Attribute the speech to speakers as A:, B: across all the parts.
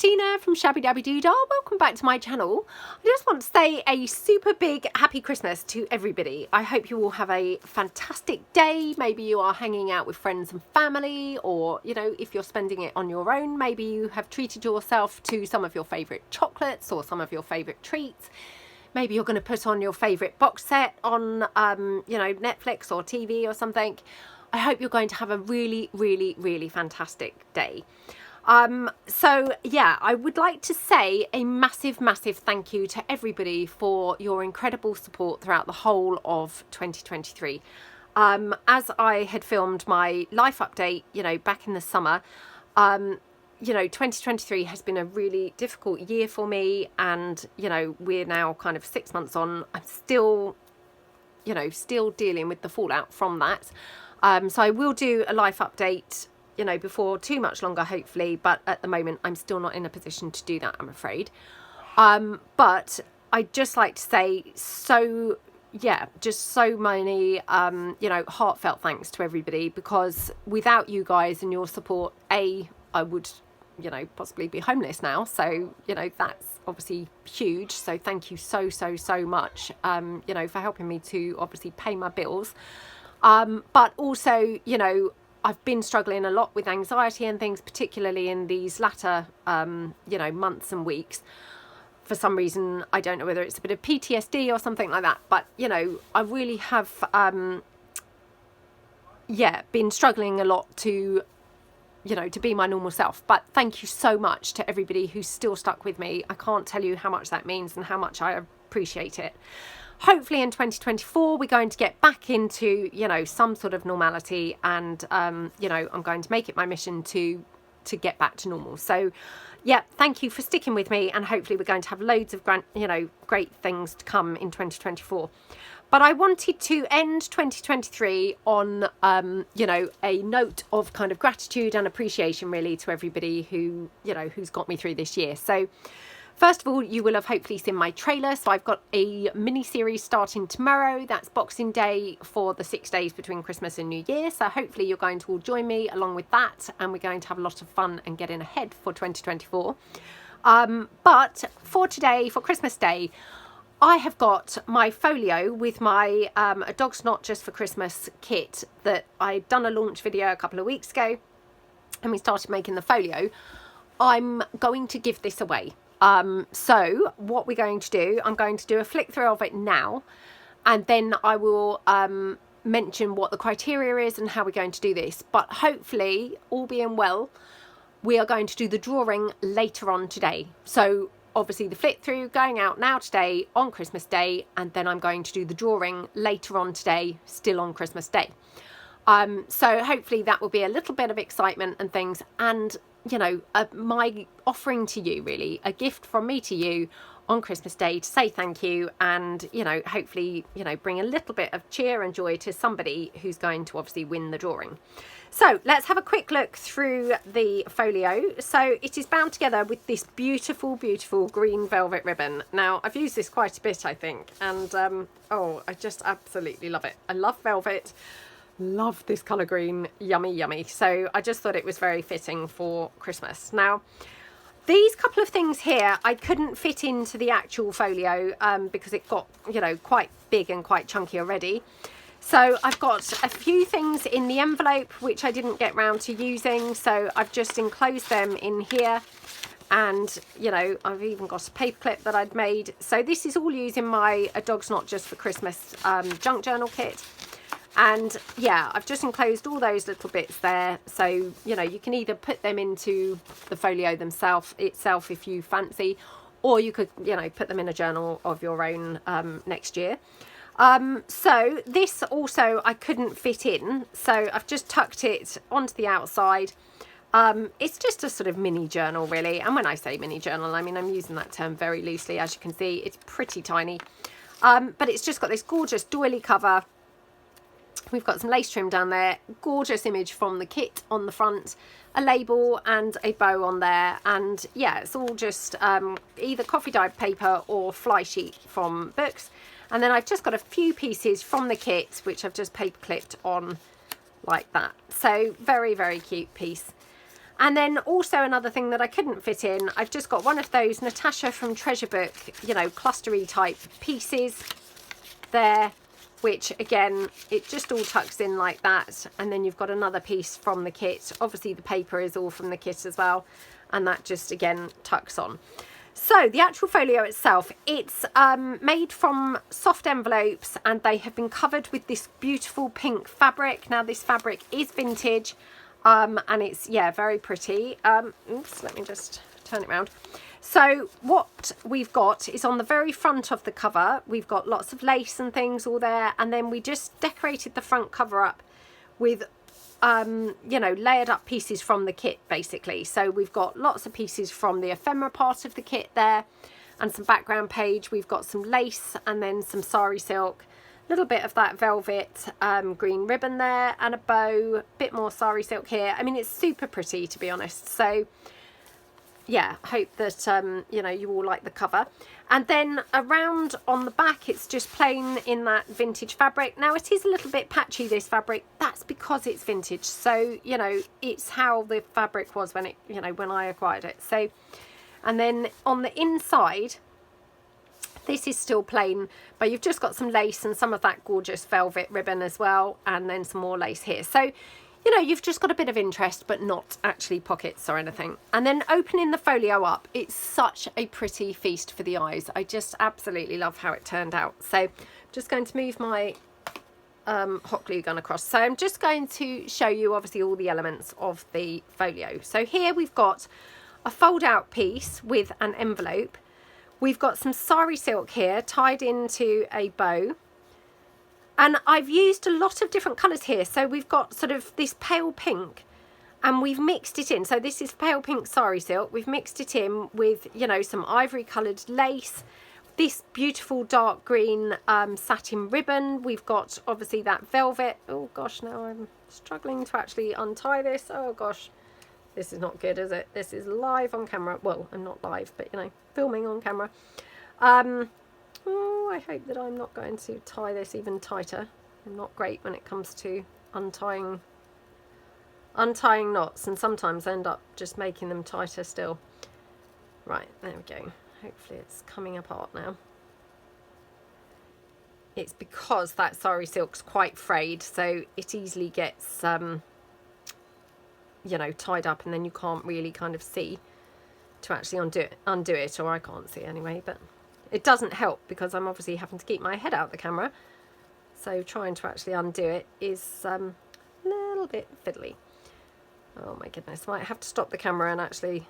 A: Tina from Shabbydabbydoodah. Welcome back to my channel. I just want to say a super big happy Christmas to everybody. I hope you all have a fantastic day. Maybe you are hanging out with friends and family, or you know, if you're spending it on your own, maybe you have treated yourself to some of your favourite chocolates or some of your favourite treats. Maybe you're going to put on your favourite box set on you know, Netflix or TV or something. I hope you're going to have a really fantastic day. So yeah, I would like to say a massive thank you to everybody for your incredible support throughout the whole of 2023. As I had filmed my life update, you know, back in the summer, you know, 2023 has been a really difficult year for me, and you know, we're now kind of 6 months on. I'm still, you know, still dealing with the fallout from that. So I will do a life update, you know, before too much longer, hopefully, but at the moment I'm still not in a position to do that, I'm afraid. But I'd just like to say, so yeah, just so many you know, heartfelt thanks to everybody, because without you guys and your support, I would, you know, possibly be homeless now. So you know, that's obviously huge. So thank you so much, you know, for helping me to obviously pay my bills, but also, you know, I've been struggling a lot with anxiety and things, particularly in these latter, you know, months and weeks. For some reason, I don't know whether it's a bit of PTSD or something like that, but, you know, I really have, yeah, been struggling a lot to, you know, to be my normal self. But thank you so much to everybody who's still stuck with me. I can't tell you how much that means and how much I appreciate it. Hopefully in 2024 we're going to get back into, you know, some sort of normality, and you know, I'm going to make it my mission to get back to normal. So yeah, thank you for sticking with me, and hopefully we're going to have loads of you know, great things to come in 2024. But I wanted to end 2023 on you know, a note of kind of gratitude and appreciation really to everybody who, you know, who's got me through this year. So first of all, you will have hopefully seen my trailer. So I've got a mini series starting tomorrow. That's Boxing Day for the 6 days between Christmas and New Year. So hopefully you're going to all join me along with that, and we're going to have a lot of fun and get in ahead for 2024. But for today, for Christmas Day, I have got my folio with my A Dog's Not Just for Christmas kit that I'd done a launch video a couple of weeks ago, and we started making the folio. I'm going to give this away. So what we're going to do, I'm going to do a flick through of it now, and then I will mention what the criteria is and how we're going to do this. But hopefully, all being well, we are going to do the drawing later on today. So obviously the flick through going out now today on Christmas Day, and then I'm going to do the drawing later on today, still on Christmas Day. So hopefully that will be a little bit of excitement and things, and you know, my offering to you, really, a gift from me to you on Christmas Day to say thank you, and, you know, hopefully, you know, bring a little bit of cheer and joy to somebody who's going to obviously win the drawing. So let's have a quick look through the folio. So it is bound together with this beautiful green velvet ribbon. Now, I've used this quite a bit, I think, and oh, I just absolutely love it. I love velvet. Love this colour green, yummy. So I just thought it was very fitting for Christmas. Now, these couple of things here I couldn't fit into the actual folio because it got, you know, quite big and quite chunky already. So I've got a few things in the envelope which I didn't get round to using, so I've just enclosed them in here. And, you know, I've even got a paper clip that I'd made. So this is all using my A Dog's Not Just for Christmas junk journal kit. And yeah, I've just enclosed all those little bits there. So, you know, you can either put them into the folio itself if you fancy, or you could, you know, put them in a journal of your own next year. So this also I couldn't fit in, so I've just tucked it onto the outside. It's just a sort of mini journal really, and when I say mini journal, I mean I'm using that term very loosely. As you can see, it's pretty tiny, but it's just got this gorgeous doily cover. We've got some lace trim down there, gorgeous image from the kit on the front, a label and a bow on there, and yeah, it's all just either coffee dyed paper or fly sheet from books. And then I've just got a few pieces from the kit which I've just paper clipped on like that. So very cute piece. And then also another thing that I couldn't fit in, I've just got one of those Natasha from Treasure Book, you know, clustery type pieces there, which again, it just all tucks in like that. And then you've got another piece from the kit. Obviously the paper is all from the kit as well. And that just again tucks on. So the actual folio itself, it's made from soft envelopes, and they have been covered with this beautiful pink fabric. Now this fabric is vintage, and it's, yeah, very pretty. Oops, let me just turn it around. So what we've got is on the very front of the cover, we've got lots of lace and things all there, and then we just decorated the front cover up with you know, layered up pieces from the kit basically. So we've got lots of pieces from the ephemera part of the kit there, and some background page. We've got some lace and then some sari silk, a little bit of that velvet green ribbon there, and a bow, bit more sari silk here. I mean, it's super pretty, to be honest. So yeah, hope that you know, you all like the cover. And then around on the back, it's just plain in that vintage fabric. Now it is a little bit patchy, this fabric. That's because it's vintage. So, you know, it's how the fabric was when it, you know, when I acquired it. So, and then on the inside, this is still plain, but you've just got some lace and some of that gorgeous velvet ribbon as well, and then some more lace here. So, you know, you've just got a bit of interest, but not actually pockets or anything. And then opening the folio up, it's such a pretty feast for the eyes. I just absolutely love how it turned out. So I'm just going to move my hot glue gun across. So I'm just going to show you obviously all the elements of the folio. So here we've got a fold out piece with an envelope. We've got some sari silk here tied into a bow. And I've used a lot of different colours here. So we've got sort of this pale pink, and we've mixed it in. So this is pale pink sari silk. We've mixed it in with, you know, some ivory coloured lace, this beautiful dark green satin ribbon. We've got obviously that velvet. Oh gosh, now I'm struggling to actually untie this. Oh gosh, this is not good, is it? This is live on camera. Well, I'm not live, but you know, filming on camera. Oh, I hope that I'm not going to tie this even tighter. I'm not great when it comes to untying knots, and sometimes I end up just making them tighter still. Right, there we go. Hopefully it's coming apart now. It's because that sari silk's quite frayed, so it easily gets, you know, tied up, and then you can't really kind of see to actually undo it, or I can't see anyway, but it doesn't help because I'm obviously having to keep my head out of the camera. So trying to actually undo it is a little bit fiddly. Oh my goodness, might have to stop the camera and actually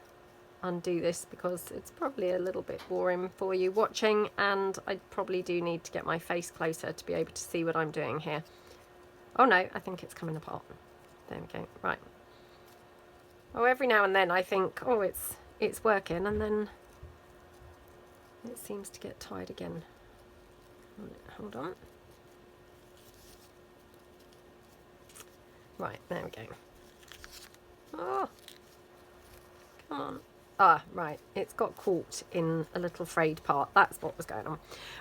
A: undo this because it's probably a little bit boring for you watching, and I probably do need to get my face closer to be able to see what I'm doing here. Oh no, I think it's coming apart. There we go, right. Oh, every now and then I think, oh, it's working, and then it seems to get tied again. Hold on. Right, there we go. Oh, come on. Ah, right, it's got caught in a little frayed part. That's what was going on.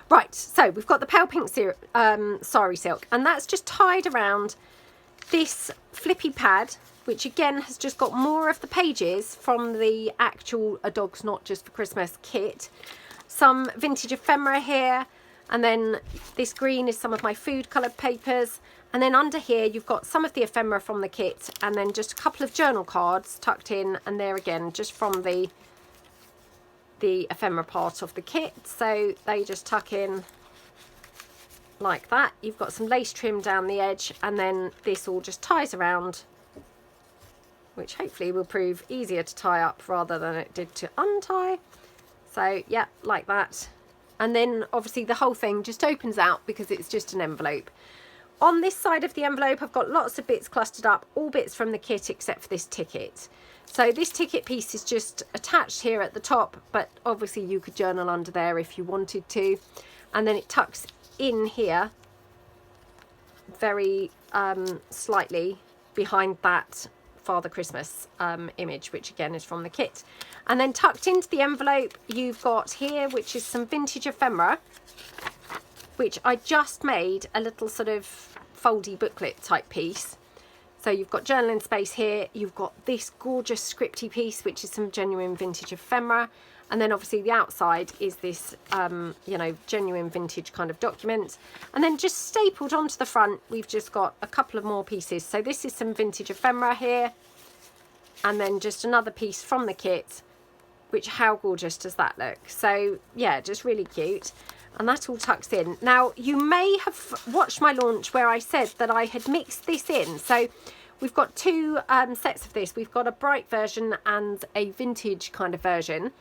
A: Right, so we've got the pale pink sari silk, and that's just tied around this flippy pad, which again has just got more of the pages from the actual A Dog's Not Just for Christmas kit. Some vintage ephemera here, and then this green is some of my food coloured papers, and then under here you've got some of the ephemera from the kit, and then just a couple of journal cards tucked in, and there again just from the ephemera part of the kit, so they just tuck in like that. You've got some lace trim down the edge, and then this all just ties around, which hopefully will prove easier to tie up rather than it did to untie. So yeah, like that. And then obviously the whole thing just opens out because it's just an envelope. On this side of the envelope, I've got lots of bits clustered up, all bits from the kit except for this ticket. So this ticket piece is just attached here at the top, but obviously you could journal under there if you wanted to. And then it tucks in here very slightly behind that Father Christmas image, which again is from the kit. And then tucked into the envelope you've got here, which is some vintage ephemera, which I just made a little sort of foldy booklet type piece. So you've got journaling space here, you've got this gorgeous scripty piece, which is some genuine vintage ephemera. And then obviously the outside is this, you know, genuine vintage kind of document. And then just stapled onto the front, we've just got a couple of more pieces. So this is some vintage ephemera here. And then just another piece from the kit, which, how gorgeous does that look? So yeah, just really cute. And that all tucks in. Now, you may have watched my launch where I said that I had mixed this in. So we've got two sets of this. We've got a bright version and a vintage kind of version.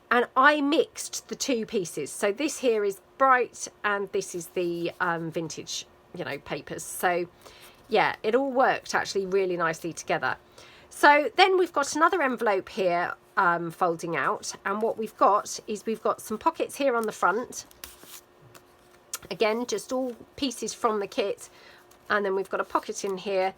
A: And I mixed the two pieces. So this here is bright and this is the vintage, you know, papers. So yeah, it all worked actually really nicely together. So then we've got another envelope here folding out. And what we've got is we've got some pockets here on the front. Again, just all pieces from the kit. And then we've got a pocket in here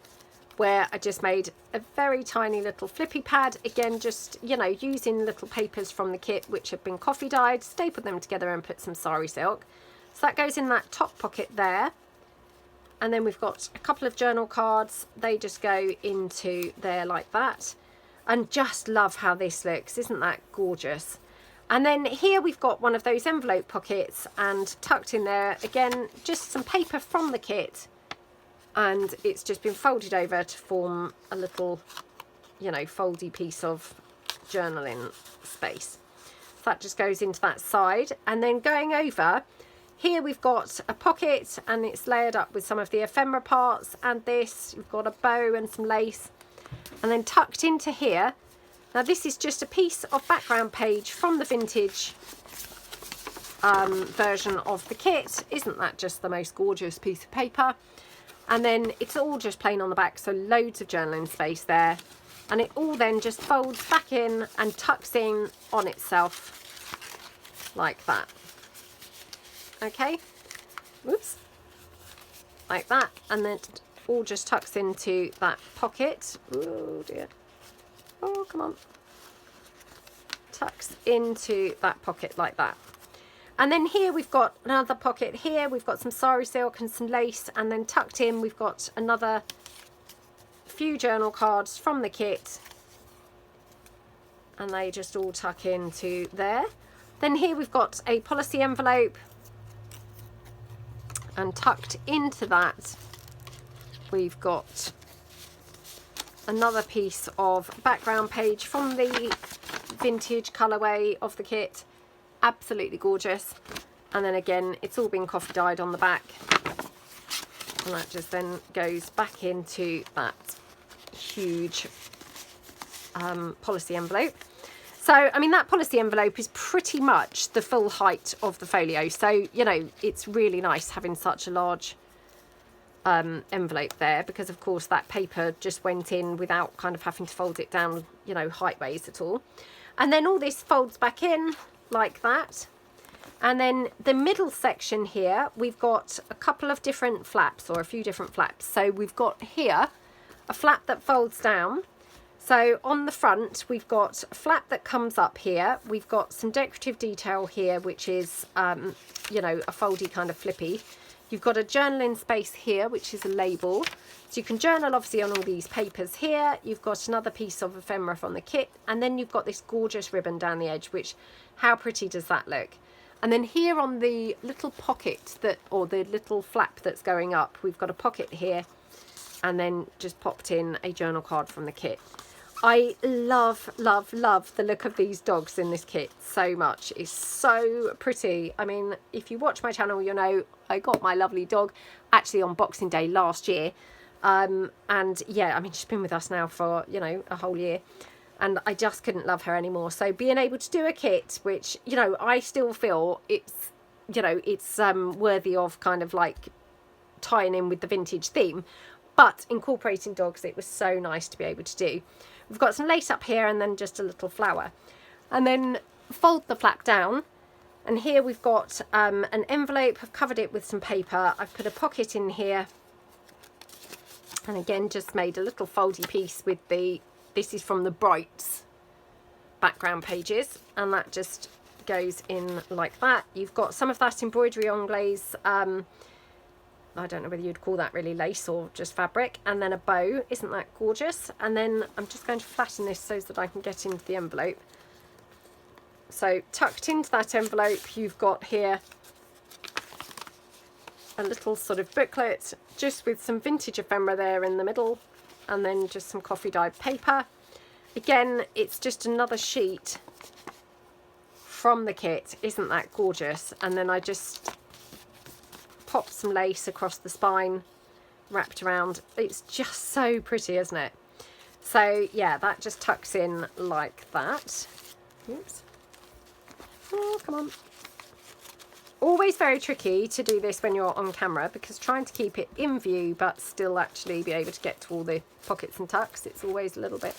A: where I just made a very tiny little flippy pad. Again, just, you know, using little papers from the kit which have been coffee dyed, stapled them together and put some sari silk. So that goes in that top pocket there. And then we've got a couple of journal cards. They just go into there like that. And just love how this looks. Isn't that gorgeous? And then here we've got one of those envelope pockets, and tucked in there, again, just some paper from the kit. And it's just been folded over to form a little, you know, foldy piece of journaling space. So that just goes into that side. And then going over, here we've got a pocket and it's layered up with some of the ephemera parts and this. You've got a bow and some lace. And then tucked into here, now this is just a piece of background page from the vintage version of the kit. Isn't that just the most gorgeous piece of paper? And then it's all just plain on the back, so loads of journaling space there. And it all then just folds back in and tucks in on itself like that. Okay, whoops, like that. And then it all just tucks into that pocket. Oh dear, oh come on. Tucks into that pocket like that. And then here we've got another pocket here. We've got some sari silk and some lace, and then tucked in we've got another few journal cards from the kit, and they just all tuck into there. Then here we've got a policy envelope, and tucked into that we've got another piece of background page from the vintage colourway of the kit. Absolutely gorgeous. And then again, it's all been coffee dyed on the back, and that just then goes back into that huge policy envelope. So I mean, that policy envelope is pretty much the full height of the folio, so you know, it's really nice having such a large envelope there, because of course that paper just went in without kind of having to fold it down, you know, height ways at all. And then all this folds back in like that. And then the middle section here, we've got a couple of different flaps, or a few different flaps. So we've got here a flap that folds down. So on the front, we've got a flap that comes up here. We've got some decorative detail here, which is, you know, a foldy kind of flippy. You've got a journaling space here, which is a label. So you can journal obviously on all these papers here. You've got another piece of ephemera from the kit. And then you've got this gorgeous ribbon down the edge, which, how pretty does that look? And then here on the little pocket that, or the little flap that's going up, we've got a pocket here, and then just popped in a journal card from the kit. I love, love, love the look of these dogs in this kit so much. It's so pretty. I mean, if you watch my channel, you'll know I got my lovely dog actually on Boxing Day last year. And yeah, I mean, she's been with us now for, you know, a whole year. And I just couldn't love her anymore. So being able to do a kit, which, you know, I still feel it's, you know, it's worthy of kind of like tying in with the vintage theme, but incorporating dogs, it was so nice to be able to do. We've got some lace up here and then just a little flower. And then fold the flap down. And here we've got an envelope. I've covered it with some paper. I've put a pocket in here. And again, just made a little foldy piece with the, this is from the Brights background pages. And that just goes in like that. You've got some of that embroidery anglaise I don't know whether you'd call that really lace or just fabric, and then a bow. Isn't that gorgeous? And then I'm just going to flatten this so that I can get into the envelope. So tucked into that envelope, you've got here a little sort of booklet just with some vintage ephemera there in the middle, and then just some coffee dyed paper. Again, it's just another sheet from the kit. Isn't that gorgeous? And then I just pop some lace across the spine, wrapped around. It's just so pretty, isn't it? So yeah, that just tucks in like that. Oops. Oh, come on. Always very tricky to do this when you're on camera, because trying to keep it in view but still actually be able to get to all the pockets and tucks, it's always a little bit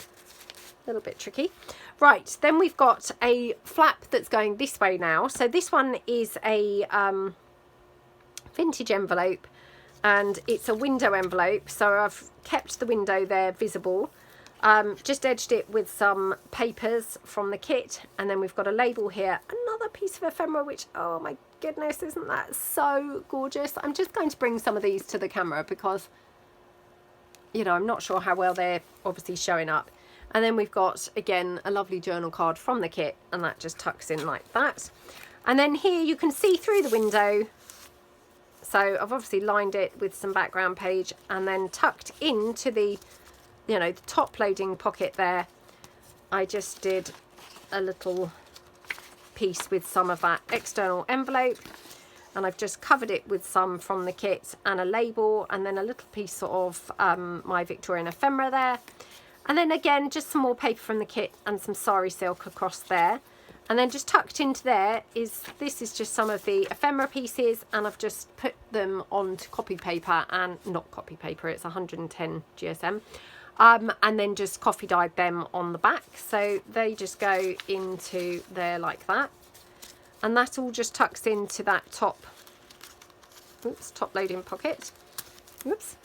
A: tricky. Right, then we've got a flap that's going this way now. So this one is a vintage envelope, and it's a window envelope, so I've kept the window there visible, just edged it with some papers from the kit, and then we've got a label here, another piece of ephemera, which, oh my goodness, isn't that so gorgeous? I'm just going to bring some of these to the camera because, you know, I'm not sure how well they're obviously showing up. And then we've got, again, a lovely journal card from the kit, and that just tucks in like that. And then here you can see through the window. So I've obviously lined it with some background page, and then tucked into the, you know, the top loading pocket there, I just did a little piece with some of that external envelope, and I've just covered it with some from the kit and a label, and then a little piece of my Victorian ephemera there. And then again, just some more paper from the kit and some sari silk across there. And then just tucked into there is, this is just some of the ephemera pieces, and I've just put them onto copy paper, and not copy paper, it's 110 GSM. And then just coffee dyed them on the back. So they just go into there like that. And that all just tucks into that top, oops, top loading pocket. Oops,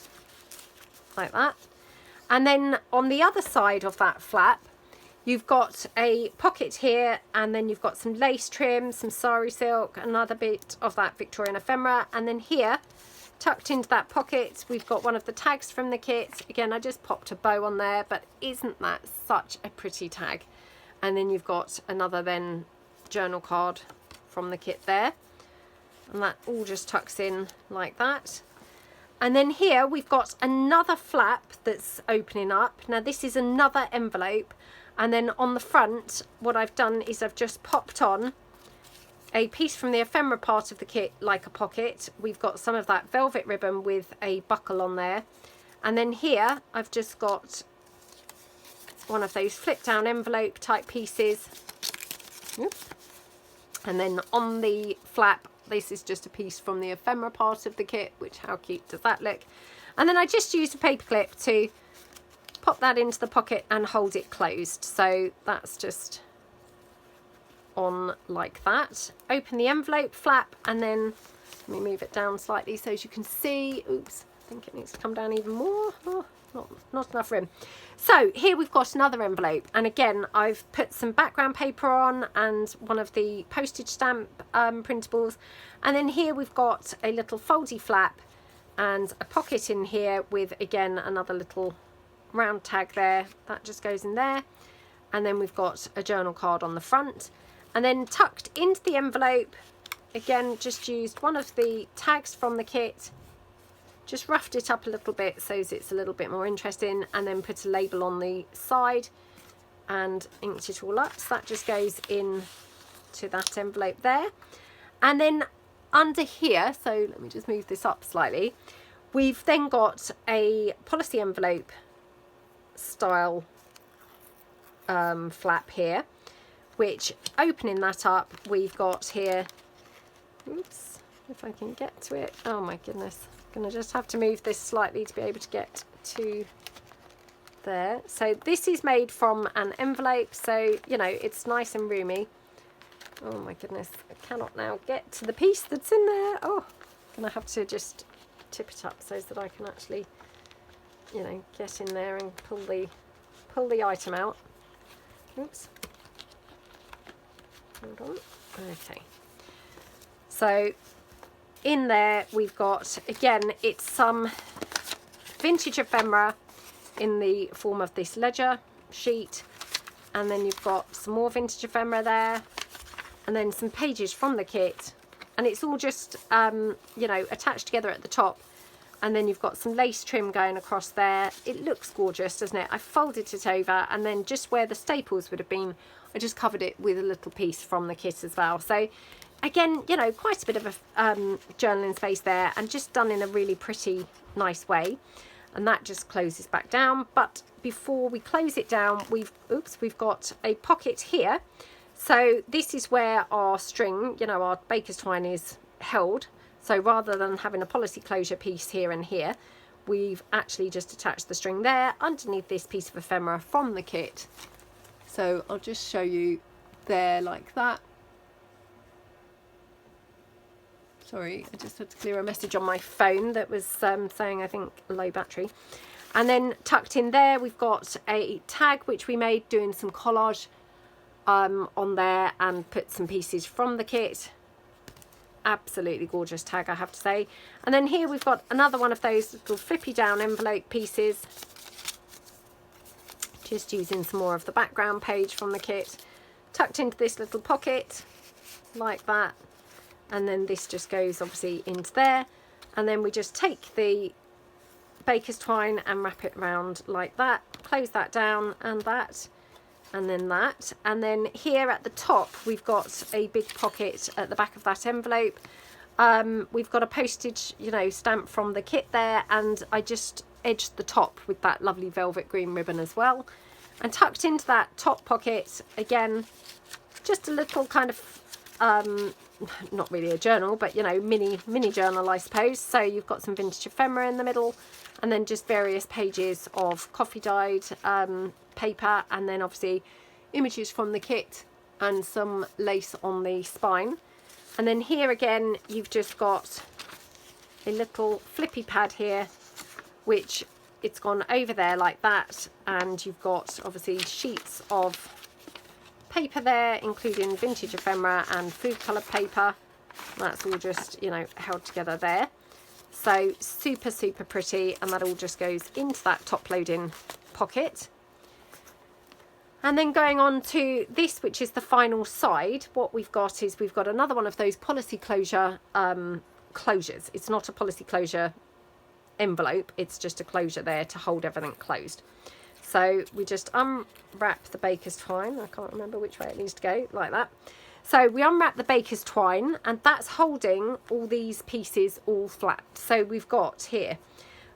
A: like that. And then on the other side of that flap, you've got a pocket here, and then you've got some lace trim, some sari silk, another bit of that Victorian ephemera, and then here, tucked into that pocket, we've got one of the tags from the kit. Again, I just popped a bow on there, but isn't that such a pretty tag? And then you've got another then journal card from the kit there, and that all just tucks in like that. And then here we've got another flap that's opening up. Now this is another envelope, and then on the front what I've done is I've just popped on a piece from the ephemera part of the kit like a pocket. We've got some of that velvet ribbon with a buckle on there, and then here I've just got one of those flip down envelope type pieces. Oops. And then on the flap, this is just a piece from the ephemera part of the kit, which, how cute does that look? And then I just used a paper clip to pop that into the pocket and hold it closed. So that's just on like that. Open the envelope flap, and then let me move it down slightly so as you can see. Oops, I think it needs to come down even more. Oh, not enough room. So here we've got another envelope, and again I've put some background paper on and one of the postage stamp printables, and then here we've got a little foldy flap and a pocket in here with, again, another little round tag there that just goes in there, and then we've got a journal card on the front. And then tucked into the envelope, again, just used one of the tags from the kit, just roughed it up a little bit so it's a little bit more interesting, and then put a label on the side and inked it all up. So that just goes in to that envelope there. And then under here, so let me just move this up slightly, we've then got a policy envelope style flap here, which, opening that up, we've got here, oops, if I can get to it, oh my goodness, I'm gonna just have to move this slightly to be able to get to there. So this is made from an envelope, so you know it's nice and roomy. Oh my goodness, I cannot now get to the piece that's in there. Oh, I'm gonna have to just tip it up so that I can actually, you know, get in there and pull the item out. Oops. Hold on. Okay. So in there we've got, again, it's some vintage ephemera in the form of this ledger sheet, and then you've got some more vintage ephemera there, and then some pages from the kit, and it's all just you know, attached together at the top, and then you've got some lace trim going across there. It looks gorgeous, doesn't it? I folded it over, and then just where the staples would have been, I just covered it with a little piece from the kit as well. So again, you know, quite a bit of a journaling space there, and just done in a really pretty nice way. And that just closes back down. But before we close it down, we've got a pocket here. So this is where our string, you know, our baker's twine is held. So rather than having a policy closure piece here and here, we've actually just attached the string there underneath this piece of ephemera from the kit. So I'll just show you there like that. Sorry, I just had to clear a message on my phone that was saying, I think, low battery. And then tucked in there, we've got a tag which we made doing some collage on there, and put some pieces from the kit. Absolutely gorgeous tag, I have to say. And then here we've got another one of those little flippy down envelope pieces. Just using some more of the background page from the kit. Tucked into this little pocket, like that. And then this just goes obviously into there, and then we just take the baker's twine and wrap it around like that, close that down, and that, and then that. And then here at the top we've got a big pocket at the back of that envelope. We've got a postage, you know, stamp from the kit there, and I just edged the top with that lovely velvet green ribbon as well. And tucked into that top pocket, again, just a little kind of not really a journal, but you know, mini journal, I suppose. So you've got some vintage ephemera in the middle, and then just various pages of coffee dyed paper, and then obviously images from the kit and some lace on the spine. And then here again you've just got a little flippy pad here, which it's gone over there like that, and you've got obviously sheets of paper there, including vintage ephemera and food colour paper. That's all just, you know, held together there. So super pretty, and that all just goes into that top loading pocket. And then going on to this, which is the final side, what we've got is we've got another one of those policy closure closures. It's not a policy closure envelope, it's just a closure there to hold everything closed. So we just unwrap the baker's twine. I can't remember which way it needs to go, like that. So we unwrap the baker's twine, and that's holding all these pieces all flat. So we've got here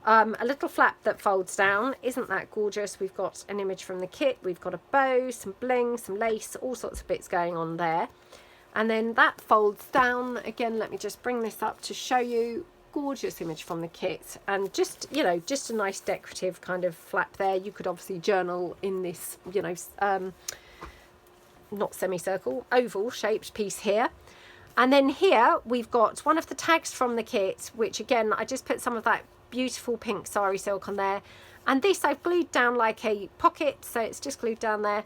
A: a little flap that folds down. Isn't that gorgeous? We've got an image from the kit. We've got a bow, some bling, some lace, all sorts of bits going on there. And then that folds down. Again, let me just bring this up to show you. Gorgeous image from the kit, and just, you know, just a nice decorative kind of flap there. You could obviously journal in this, you know, not semicircle, oval shaped piece here. And then here we've got one of the tags from the kit, which again I just put some of that beautiful pink sari silk on there, and this I've glued down like a pocket, so it's just glued down there.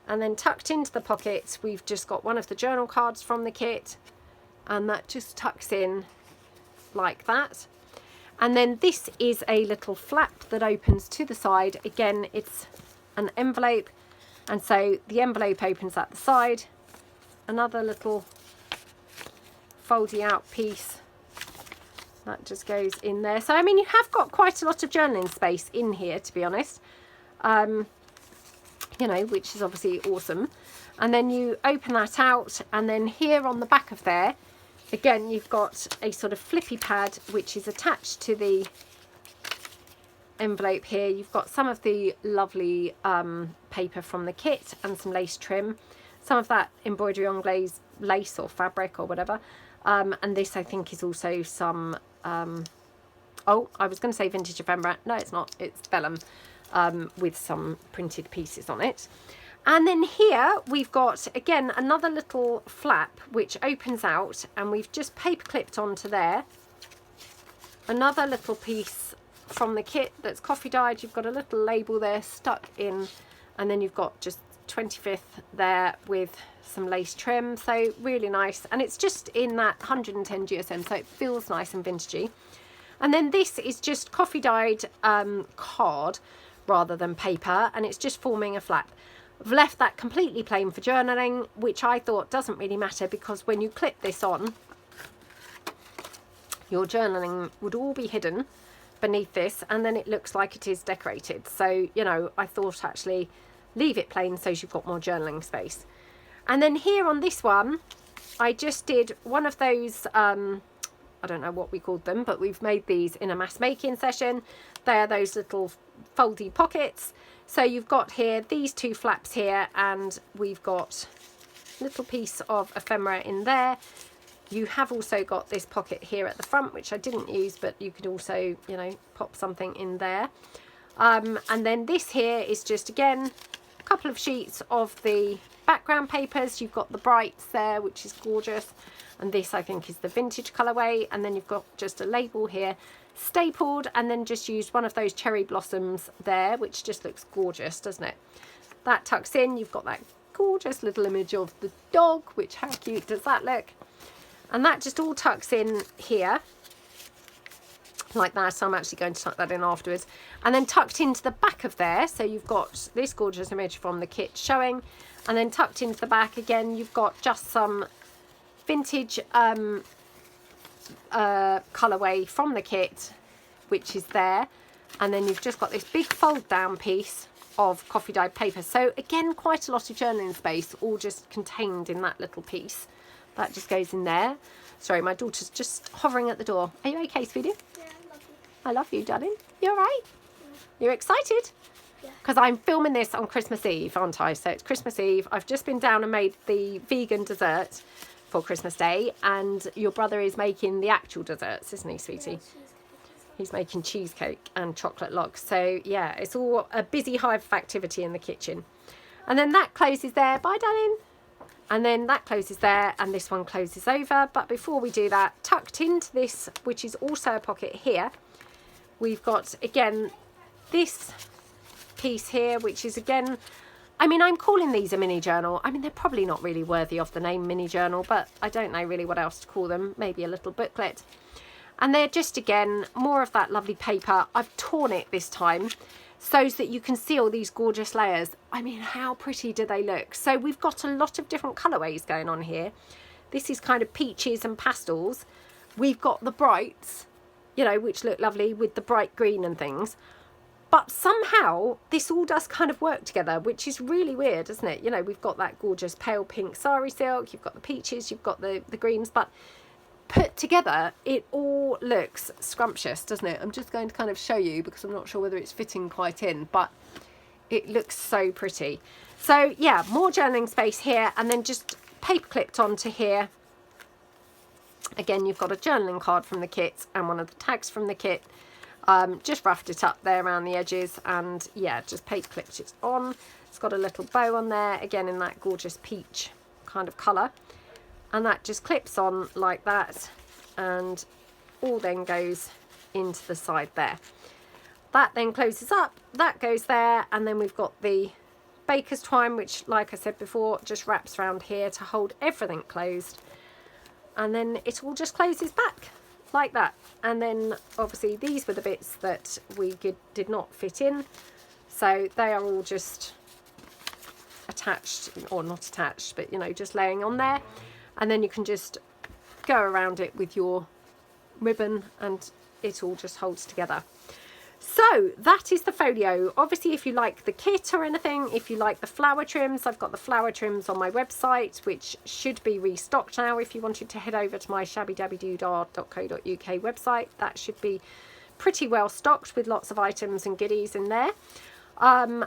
A: And then tucked into the pocket we've just got one of the journal cards from the kit, and that just tucks in like that. And then this is a little flap that opens to the side. Again, it's an envelope, and so the envelope opens at the side. Another little foldy out piece that just goes in there. So I mean, you have got quite a lot of journaling space in here, to be honest, you know, which is obviously awesome. And then you open that out, and then here on the back of there, again, you've got a sort of flippy pad which is attached to the envelope here. You've got some of the lovely paper from the kit and some lace trim, some of that embroidery on glaze lace or fabric or whatever. And this I think is also some, oh, I was going to say vintage ephemera. No, it's not. It's vellum with some printed pieces on it. And then here we've got, again, another little flap which opens out, and we've just paper clipped onto there another little piece from the kit that's coffee dyed. You've got a little label there stuck in, and then you've got just 25th there with some lace trim, so really nice, and it's just in that 110 GSM, so it feels nice and vintagey. And then this is just coffee dyed card rather than paper, and it's just forming a flap. I've left that completely plain for journaling, which I thought doesn't really matter, because when you clip this on, your journaling would all be hidden beneath this, and then it looks like it is decorated. So, you know, I thought actually leave it plain so you've got more journaling space. And then here on this one, I just did one of those, I don't know what we called them, but we've made these in a mass making session. They're those little foldy pockets. So you've got here these two flaps here, and we've got a little piece of ephemera in there. You have also got this pocket here at the front, which I didn't use, but you could also, you know, pop something in there. And then this here is just, again, a couple of sheets of the background papers. You've got the brights there, which is gorgeous. And this, I think, is the vintage colourway. And then you've got just a label here, stapled, and then just used one of those cherry blossoms there, which just looks gorgeous, doesn't it? That tucks in. You've got that gorgeous little image of the dog, which, how cute does that look? And that just all tucks in here like that. So I'm actually going to tuck that in afterwards. And then tucked into the back of there, so you've got this gorgeous image from the kit showing, and then tucked into the back again, you've got just some vintage colourway from the kit, which is there. And then you've just got this big fold down piece of coffee dyed paper. So again, quite a lot of journaling space, all just contained in that little piece. That just goes in there. Sorry, my daughter's just hovering at the door. Are you okay, sweetie?
B: Yeah, I love you.
A: I love you, darling. You all right?
B: Yeah.
A: You're excited?
B: Yeah.
A: Because I'm filming this on Christmas Eve, aren't I? So it's Christmas Eve. I've just been down and made the vegan dessert for Christmas Day, and your brother is making the actual desserts, isn't he, sweetie?
B: Yeah,
A: He's making cheesecake and chocolate logs. So yeah, it's all a busy hive of activity in the kitchen. And then that closes there. Bye, darling. And then that closes there, and this one closes over. But before we do that, tucked into this, which is also a pocket here, we've got, again, this piece here, which is, again, I mean, I'm calling these a mini journal. I mean, they're probably not really worthy of the name mini journal, but I don't know really what else to call them. Maybe a little booklet. And they're just, again, more of that lovely paper. I've torn it this time so that you can see all these gorgeous layers. I mean, how pretty do they look? So we've got a lot of different colourways going on here. This is kind of peaches and pastels. We've got the brights, you know, which look lovely with the bright green and things. But somehow this all does kind of work together, which is really weird, isn't it? You know, we've got that gorgeous pale pink sari silk, you've got the peaches, you've got the greens, but put together, it all looks scrumptious, doesn't it? I'm just going to kind of show you because I'm not sure whether it's fitting quite in, but it looks so pretty. So yeah, more journaling space here, and then just paper clipped onto here. Again, you've got a journaling card from the kit and one of the tags from the kit. Just roughed it up there around the edges, and yeah, just paper clipped it on. It's got a little bow on there, again in that gorgeous peach kind of colour. And that just clips on like that, and all then goes into the side there. That then closes up, that goes there, and then we've got the baker's twine, which, like I said before, just wraps around here to hold everything closed. And then it all just closes back like that. And then obviously these were the bits that we did not fit in, so they are all just attached, or not attached, but you know, just laying on there. And then you can just go around it with your ribbon, and it all just holds together. So that is the folio. Obviously, if you like the kit or anything, if you like the flower trims, I've got the flower trims on my website, which should be restocked now. If you wanted to head over to my shabbydabbydoodah.co.uk website, that should be pretty well stocked with lots of items and goodies in there. And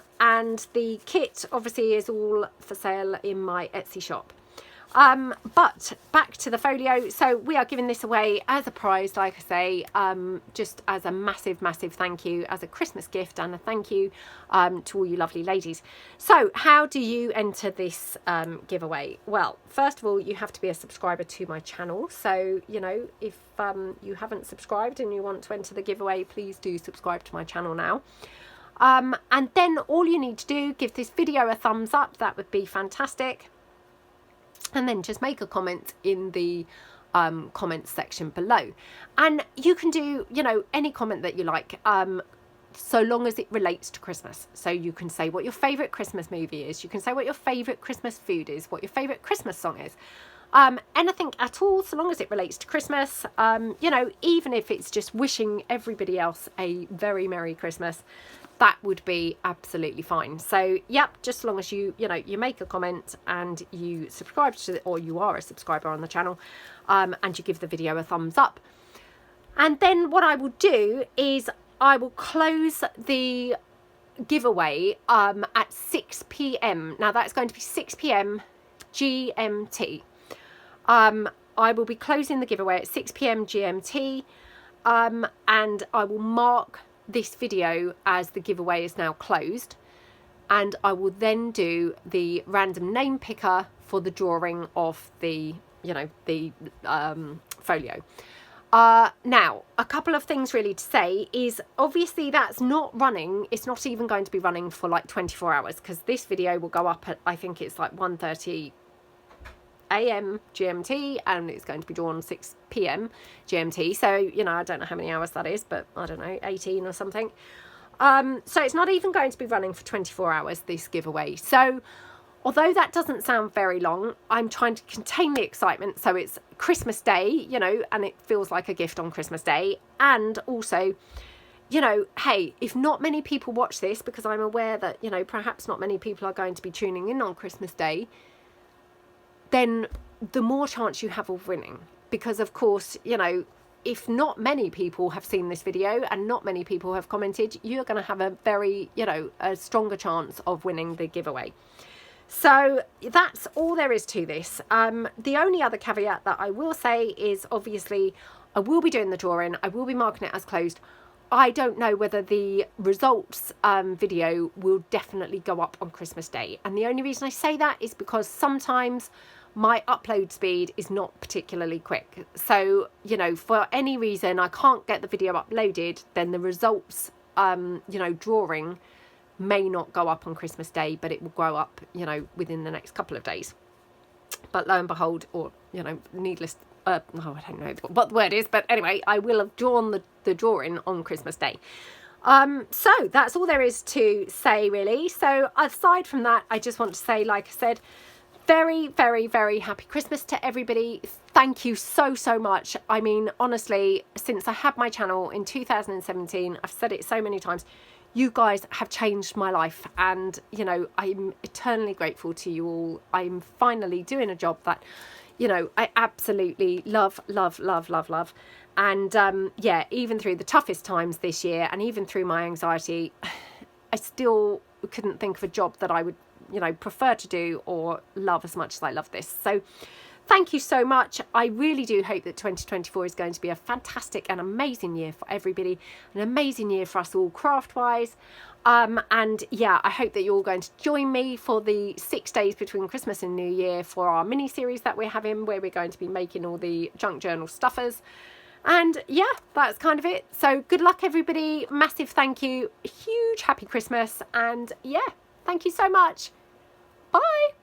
A: the kit obviously is all for sale in my Etsy shop. But back to the folio. So we are giving this away as a prize, like I say, just as a massive thank you, as a Christmas gift, and a thank you to all you lovely ladies. So how do you enter this giveaway? Well, first of all, you have to be a subscriber to my channel. So, you know, if you haven't subscribed and you want to enter the giveaway, please do subscribe to my channel now. And then all you need to do, give this video a thumbs up. That would be fantastic. And then just make a comment in the comments section below. And you can do, you know, any comment that you like, so long as it relates to Christmas. So you can say what your favourite Christmas movie is. You can say what your favourite Christmas food is, what your favourite Christmas song is. Anything at all, so long as it relates to Christmas. You know, even if it's just wishing everybody else a very Merry Christmas, that would be absolutely fine. So yep, just as long as you know, you make a comment and you subscribe to it, or you are a subscriber on the channel, and you give the video a thumbs up. And then what I will do is I will close the giveaway at 6 p.m. Now that's going to be 6 p.m. GMT. I will be closing the giveaway at 6 p.m. GMT, and I will mark this video as the giveaway is now closed, and I will then do the random name picker for the drawing of the, you know, the folio. Now, a couple of things really to say is, obviously that's not running, it's not even going to be running for like 24 hours, because this video will go up at, I think it's like 1:30 a.m. GMT, and it's going to be drawn 6 p.m. GMT. So, you know, I don't know how many hours that is, but I don't know, 18 or something. So it's not even going to be running for 24 hours, this giveaway. So although that doesn't sound very long, I'm trying to contain the excitement. So it's Christmas Day, you know, and it feels like a gift on Christmas Day. And also, you know, hey, if not many people watch this, because I'm aware that, you know, perhaps not many people are going to be tuning in on Christmas Day, then the more chance you have of winning. Because of course, you know, if not many people have seen this video and not many people have commented, you're going to have a very, you know, a stronger chance of winning the giveaway. So that's all there is to this. The only other caveat that I will say is, obviously I will be doing the drawing, I will be marking it as closed. I don't know whether the results video will definitely go up on Christmas Day. And the only reason I say that is because sometimes my upload speed is not particularly quick. So, you know, for any reason I can't get the video uploaded, then the results, you know, drawing may not go up on Christmas Day, but it will go up, you know, within the next couple of days. But lo and behold, or, you know, needless, I don't know what the word is, but anyway, I will have drawn the drawing on Christmas Day. So that's all there is to say, really. So aside from that, I just want to say, like I said, very, very, very happy Christmas to everybody. Thank you so, so much. I mean, honestly, since I had my channel in 2017, I've said it so many times, you guys have changed my life, and, you know, I'm eternally grateful to you all. I'm finally doing a job that, you know, I absolutely love, love, love, love, love. And yeah, even through the toughest times this year, and even through my anxiety, I still couldn't think of a job that I would, you know, prefer to do or love as much as I love this. So thank you so much. I really do hope that 2024 is going to be a fantastic and amazing year for everybody, an amazing year for us all craft-wise. And yeah, I hope that you're all going to join me for the 6 days between Christmas and New Year for our mini-series that we're having, where we're going to be making all the junk journal stuffers. And yeah, that's kind of it. So good luck, everybody. Massive thank you. Huge happy Christmas. And yeah, thank you so much. Bye.